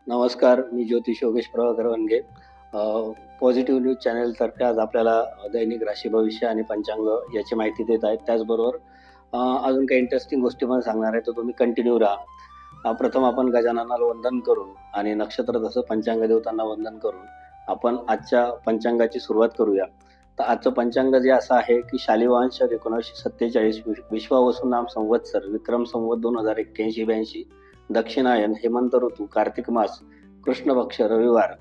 नमस्कार, मी ज्योतिष Yogesh Prabhakar Wanage. Positive news चॅनलतर्फे आज आपल्याला दैनिक राशी भविष्य आणि पंचांग याची माहिती देत आहेत. त्याचबरोबर अजून काही इंटरेस्टिंग गोष्टी पण सांगणार आहे, तर तुम्ही कंटिन्यू राहा. प्रथम आपण गजाननाला वंदन करून आणि नक्षत्र तसं पंचांग देवतांना वंदन करून आपण आजच्या पंचांगाची सुरुवात करूया. तर आजचं पंचांग जे असं आहे की शालिवाहन शक 1947, विश्वावसु नाम संवत्सर, विक्रम संवत 2081-82, दक्षिणायन, हेमंत ऋतू, कार्तिक मास, कृष्ण पक्ष, रविवार,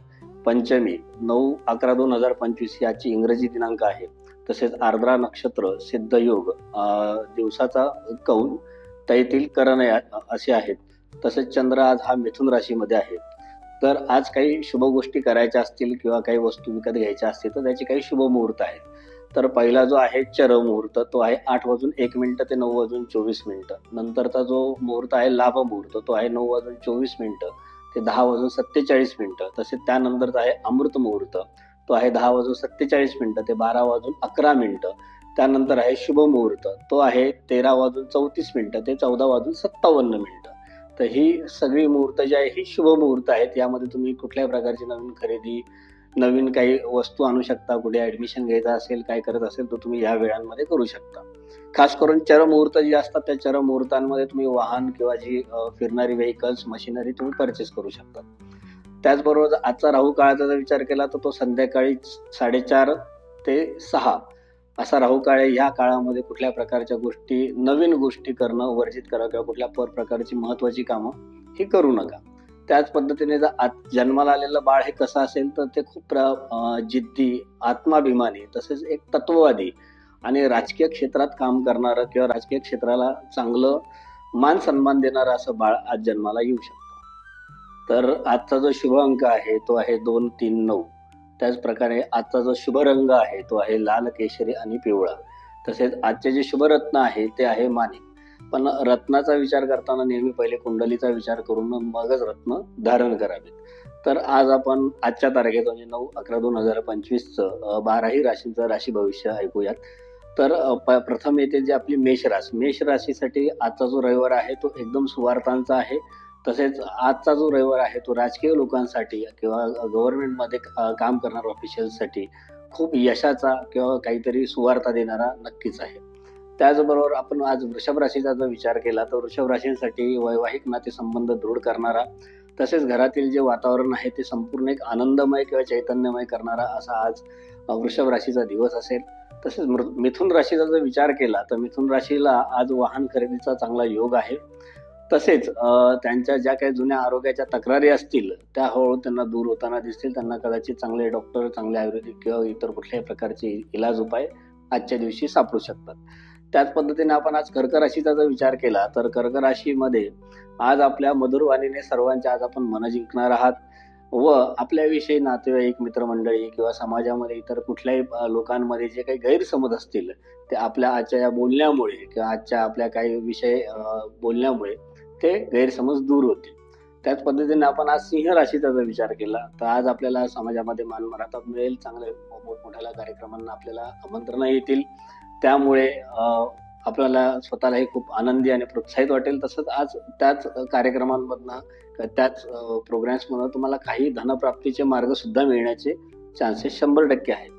पंचमी 9/11/2025 याची इंग्रजी दिनांक आहे. तसेच आर्द्रा नक्षत्र, सिद्ध योग, दिवसाचा कौल, तैतील करण असे आहेत. तसेच चंद्र आज हा मिथुन राशीमध्ये आहे. तर आज काही शुभ गोष्टी करायच्या असतील किंवा काही वस्तू विकत घ्यायच्या असतील तर त्याचे काही शुभ मुहूर्त आहेत. तर पहिला जो आहे चर मुहूर्त, तो आहे 8:01 ते 9:24. नंतरचा जो मुहूर्त आहे लाभ मुहूर्त, तो आहे 9:24 ते 10:47. तसेच त्यानंतरचा आहे अमृत मुहूर्त, तो आहे 10:47 ते 12:11. त्यानंतर आहे शुभ मुहूर्त, तो आहे 13:34 ते 14:57. तर ही सगळी मुहूर्त जी आहे ही शुभ मुहूर्त आहेत. यामध्ये तुम्ही कुठल्याही प्रकारची नवीन खरेदी, नवीन काही वस्तू आणू शकता, कुठे ऍडमिशन घ्यायचं असेल, काय करत असेल तर तुम्ही या वेळांमध्ये करू शकता. खास करून चर मुहूर्त जे असतात त्या चर मुहूर्तांमध्ये तुम्ही वाहन किंवा जी फिरणारी व्हेकल्स, मशिनरी तुम्ही परचेस करू शकता. त्याचबरोबर आजचा राहू काळाचा जर विचार केला तर तो संध्याकाळी 4:30 ते 6 असा राहू काळ आहे. ह्या काळामध्ये कुठल्या प्रकारच्या गोष्टी, नवीन गोष्टी करणं वर्जित करा किंवा कुठल्या प्रकारची महत्वाची कामं ही करू नका. त्याच पद्धतीने जर जन्माला आलेलं बाळ हे कसं असेल तर ते खूप जिद्दी, आत्माभिमानी, तसेच एक तत्ववादी आणि राजकीय क्षेत्रात काम करणारं किंवा राजकीय क्षेत्राला चांगलं मान सन्मान देणारं असं बाळ आज जन्माला येऊ शकतं. तर आजचा जो शुभ अंक आहे तो आहे 2, 3, 9. त्याच प्रकारे आजचा जो शुभ रंग आहे तो आहे लाल, केशरी आणि पिवळा. तसेच आजचे जे शुभ रत्न आहे ते आहे माणिक. पण रत्नाचा विचार करताना नेहमी पहिले कुंडलीचा विचार करून मगच रत्न धारण करावेत. तर आज आपण आजच्या तारखेत म्हणजे 9/11/2025 12ही राशींचं राशी भविष्य ऐकूयात. तर प्रथम येते जी आपली मेष राशी. मेष राशीसाठी आजचा जो रविवार आहे तो एकदम सुवार्थांचा आहे. तसेच आजचा जो रविवार आहे तो राजकीय लोकांसाठी किंवा गव्हर्नमेंटमध्ये काम करणाऱ्या ऑफिशियल्ससाठी खूप यशाचा किंवा काहीतरी सुवार्ता देणारा नक्कीच आहे. त्याचबरोबर आपण आज वृषभ राशीचा जर विचार केला तर वृषभ राशींसाठी वैवाहिक नातेसंबंध दृढ करणारा, तसेच घरातील जे वातावरण आहे ते संपूर्ण एक आनंदमय किंवा चैतन्यमय करणारा असा आज वृषभ राशीचा दिवस असेल. तसेच मिथुन राशीचा जर विचार केला तर मिथुन राशीला आज वाहन खरेदीचा चांगला योग आहे. तसेच त्यांच्या ज्या काही जुन्या आरोग्याच्या तक्रारी असतील त्या हळूहळू त्यांना दूर होताना दिसतील. त्यांना कदाचित चांगले डॉक्टर, चांगले आयुर्वेदिक किंवा इतर कुठल्याही प्रकारचे इलाज उपाय आजच्या दिवशी सापडू शकतात. त्याच पद्धतीने आपण आज कर्क राशीचा जर विचार केला तर कर्क राशीमध्ये आज आपल्या मधुरवाणीने सर्वांचे आज आपण मन जिंकणार आहात व आपल्याविषयी नातेवाईक, मित्रमंडळी किंवा समाजामध्ये इतर कुठल्याही लोकांमध्ये जे काही गैरसमज असतील ते आपल्या आजच्या या बोलण्यामुळे किंवा आजच्या आपल्या काही विषय बोलण्यामुळे ते गैरसमज दूर होतील. त्याच पद्धतीने आपण आज सिंह राशीचा जर विचार केला तर आज आपल्याला समाजामध्ये मानमराता मिळेल, चांगल्या मोठमोठ्या कार्यक्रमांना आपल्याला आमंत्रण येतील. त्यामुळे आपल्याला स्वतःलाही खूप आनंदी आणि प्रोत्साहित वाटेल. तसंच आज त्याच कार्यक्रमांमधनं, त्याच प्रोग्राम्समधून तुम्हाला काही धनप्राप्तीचे मार्ग सुद्धा मिळण्याचे चान्सेस 100% आहेत.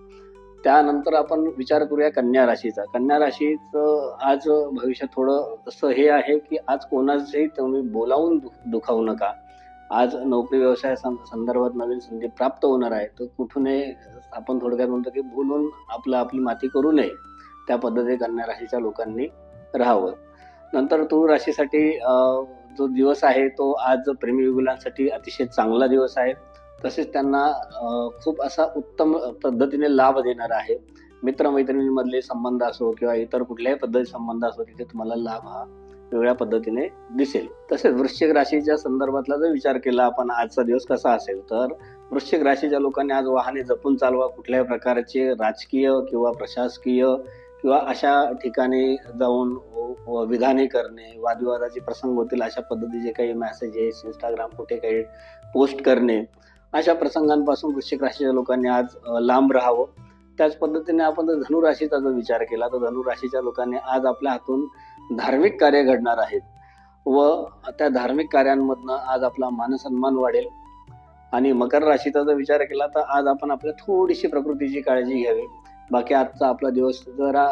त्यानंतर आपण विचार करूया कन्या राशीचा. कन्या राशीचं आज भविष्य थोडं असं हे आहे की आज कोणाचंही तुम्ही बोलावून दुखावू नका. आज नोकरी व्यवसाय संदर्भात नवीन संधी प्राप्त होणार आहे. तर कुठूनही आपण थोडक्यात म्हणतो की बोलून आपली माती करू नये, त्या पद्धतीने कन्या राशीच्या लोकांनी राहावं. नंतर तुळ राशीसाठी जो दिवस आहे तो आज प्रेमीयुगुलांसाठी अतिशय चांगला दिवस आहे. तसेच त्यांना खूप असा उत्तम पद्धतीने लाभ देणारा आहे. मित्रमैत्रिणींमधले संबंध असो किंवा इतर कुठल्याही पद्धतीचे संबंध असो तिथे तुम्हाला लाभ हा वेगळ्या पद्धतीने दिसेल. तसेच वृश्चिक राशीच्या संदर्भातला जर विचार केला आपण आजचा दिवस कसा असेल तर वृश्चिक राशीच्या लोकांनी आज वाहने जपून चालवा. कुठल्याही प्रकारचे राजकीय किंवा प्रशासकीय किंवा अशा ठिकाणी जाऊन विधाने करणे, वादविवादाचे प्रसंग होतील अशा पद्धतीचे काही मेसेजेस इंस्टाग्राम कुठे काही पोस्ट करणे, अशा प्रसंगांपासून वृश्चिक राशीच्या लोकांनी आज लांब राहावं. त्याच पद्धतीने आपण जर धनुराशीचा जर विचार केला तर धनुराशीच्या लोकांनी आज आपल्या हातून धार्मिक कार्य घडणार आहेत व त्या धार्मिक कार्यांमधनं आज आपला मानसन्मान वाढेल. आणि मकर राशीचा जर विचार केला तर आज आपण आपल्या थोडीशी प्रकृतीची काळजी घ्यावी. बाकी आजचा आपला दिवस जरा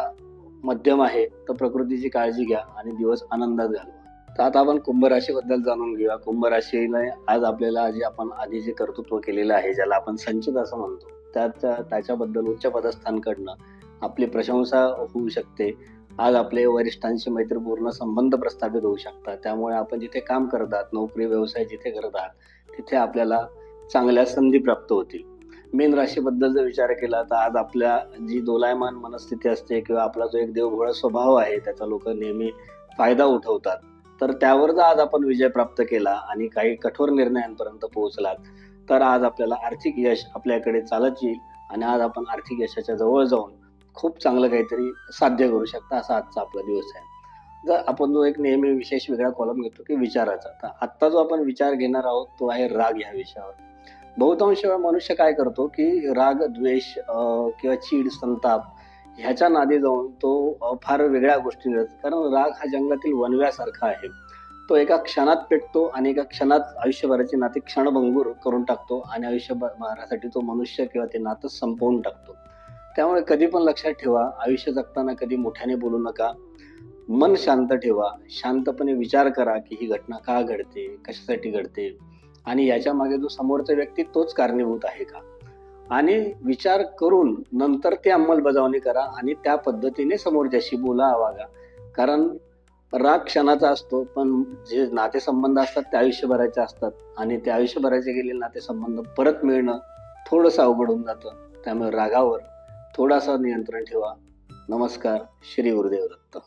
मध्यम आहे, तर प्रकृतीची काळजी घ्या आणि दिवस आनंदात घालवा. तर आता आपण कुंभ राशीबद्दल जाणून घेऊया. कुंभ राशीला आज आपल्याला जे आपण आधी जे कर्तृत्व केलेलं आहे, ज्याला आपण संचित असं म्हणतो, त्याच्याबद्दल उच्च पदस्थांकडनं आपली प्रशंसा होऊ शकते. आज आपले वरिष्ठांशी मैत्रीपूर्ण संबंध प्रस्थापित होऊ शकतात. त्यामुळे आपण जिथे काम करत आहात, नोकरी व्यवसाय जिथे करत आहात, तिथे आपल्याला चांगल्या संधी प्राप्त होतील. मीन राशीबद्दल जर विचार केला तर आज आपल्या जी दोलायमान मनस्थिती असते किंवा आपला जो एक देवभोळा स्वभाव आहे, त्याचा लोक नेहमी फायदा उठवतात. तर त्यावर जर आज आपण विजय प्राप्त केला आणि काही कठोर निर्णयांपर्यंत पोहोचलात, तर आज आपल्याला आर्थिक यश आपल्याकडे चालत येईल आणि आज आपण आर्थिक यशाच्या जवळ जाऊन खूप चांगलं काहीतरी साध्य करू शकता. असा आजचा आपला दिवस आहे. जर आपण जो एक नेहमी विशेष वेगळा कॉलम घेतो की विचाराचा, तर आत्ता जो आपण विचार घेणार आहोत तो आहे राग ह्या विषयावर. बहुतांश वेळा मनुष्य काय करतो की राग, द्वेष किंवा चीड, संताप ह्याच्या नादी जाऊन तो फार वेगळ्या गोष्टी करतो. कारण राग हा जंगलातील वणव्यासारखा आहे. तो एका क्षणात पेटतो आणि एका क्षणात आयुष्यभराची नाती क्षणभंगूर करून टाकतो आणि आयुष्यभरासाठी तो मनुष्य किंवा ते नातं संपवून टाकतो. त्यामुळे कधी पण लक्षात ठेवा, आयुष्य जगताना कधी मोठ्याने बोलू नका. मन शांत ठेवा, शांतपणे विचार करा की ही घटना का घडते, कशासाठी घडते आणि याच्या मागे जो समोरचा व्यक्ती तोच कारणीभूत आहे का, आणि विचार करून नंतर ती अंमलबजावणी करा आणि त्या पद्धतीने समोरच्याशी बोला, वागा. कारण राग क्षणाचा असतो, पण जे नातेसंबंध असतात ते आयुष्यभराचे असतात आणि ते आयुष्यभराचे गेलेले नातेसंबंध परत मिळणं थोडंसं अवघड होऊन जातं. त्यामुळे रागावर थोडासा नियंत्रण ठेवा. नमस्कार. श्री गुरुदेव दत्त.